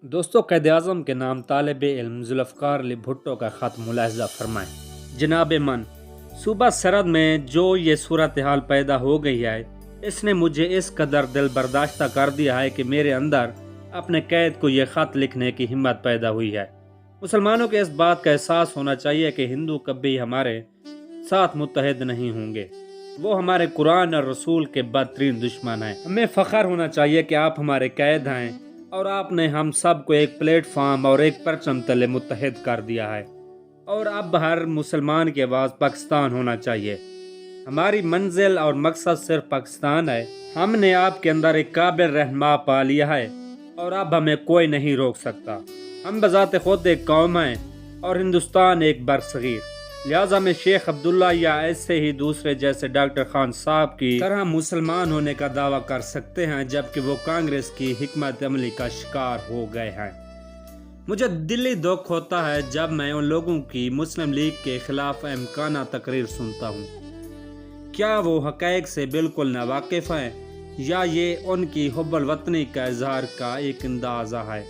دوستو قائد اعظم کے نام طالب علم ذوالفقار علی بھٹو کا خط ملاحظہ فرمائیں۔ جناب من، صوبہ سرحد میں جو یہ صورتحال پیدا ہو گئی ہے، اس نے مجھے اس قدر دل برداشتہ کر دیا ہے کہ میرے اندر اپنے قید کو یہ خط لکھنے کی ہمت پیدا ہوئی ہے۔ مسلمانوں کے اس بات کا احساس ہونا چاہیے کہ ہندو کبھی ہمارے ساتھ متحد نہیں ہوں گے، وہ ہمارے قرآن اور رسول کے بدترین دشمن ہیں۔ ہمیں فخر ہونا چاہیے کہ آپ ہمارے قید ہیں اور آپ نے ہم سب کو ایک پلیٹ فارم اور ایک پرچم تلے متحد کر دیا ہے، اور اب ہر مسلمان کی آواز پاکستان ہونا چاہیے۔ ہماری منزل اور مقصد صرف پاکستان ہے۔ ہم نے آپ کے اندر ایک قابل رہنما پا لیا ہے اور اب ہمیں کوئی نہیں روک سکتا۔ ہم بذات خود ایک قوم ہیں اور ہندوستان ایک برصغیر، لہٰذا میں شیخ عبداللہ یا ایسے ہی دوسرے جیسے ڈاکٹر خان صاحب کی طرح مسلمان ہونے کا دعویٰ کر سکتے ہیں جبکہ وہ کانگریس کی حکمت عملی کا شکار ہو گئے ہیں۔ مجھے دلی دکھ ہوتا ہے جب میں ان لوگوں کی مسلم لیگ کے خلاف احمقانہ تقریر سنتا ہوں۔ کیا وہ حقائق سے بالکل ناواقف ہیں یا یہ ان کی حب الوطنی کا اظہار کا ایک اندازہ ہے؟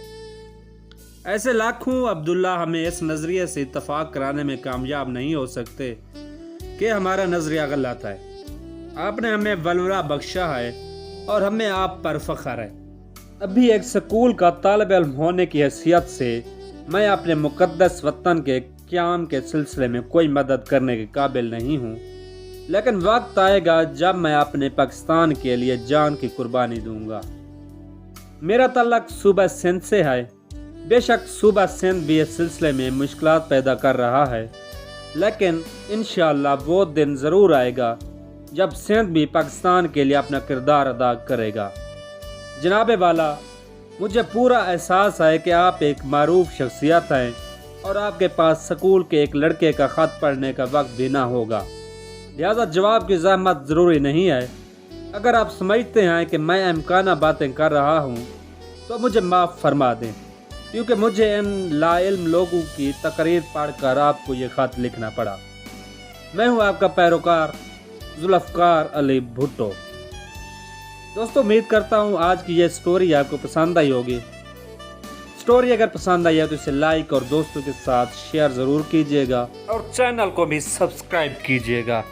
ایسے لاکھوں عبداللہ ہمیں اس نظریے سے اتفاق کرانے میں کامیاب نہیں ہو سکتے کہ ہمارا نظریہ غلط ہے۔ آپ نے ہمیں ولولہ بخشا ہے اور ہمیں آپ پر فخر ہے۔ ابھی ایک سکول کا طالب علم ہونے کی حیثیت سے میں اپنے مقدس وطن کے قیام کے سلسلے میں کوئی مدد کرنے کے قابل نہیں ہوں، لیکن وقت آئے گا جب میں اپنے پاکستان کے لیے جان کی قربانی دوں گا۔ میرا تعلق صوبہ سندھ سے ہے۔ بے شک صوبہ سندھ بھی اس سلسلے میں مشکلات پیدا کر رہا ہے، لیکن انشاءاللہ وہ دن ضرور آئے گا جب سندھ بھی پاکستان کے لیے اپنا کردار ادا کرے گا۔ جناب والا، مجھے پورا احساس ہے کہ آپ ایک معروف شخصیت ہیں اور آپ کے پاس سکول کے ایک لڑکے کا خط پڑھنے کا وقت بھی نہ ہوگا، لہذا جواب کی زحمت ضروری نہیں ہے۔ اگر آپ سمجھتے ہیں کہ میں احمقانہ باتیں کر رہا ہوں تو مجھے معاف فرما دیں، کیونکہ مجھے ان لا علم لوگوں کی تقریر پڑھ کر آپ کو یہ خط لکھنا پڑا۔ میں ہوں آپ کا پیروکار ذوالفقار علی بھٹو۔ دوستو، امید کرتا ہوں آج کی یہ سٹوری آپ کو پسند آئی ہوگی۔ سٹوری اگر پسند آئی ہے تو اسے لائک اور دوستوں کے ساتھ شیئر ضرور کیجیے گا اور چینل کو بھی سبسکرائب کیجیے گا۔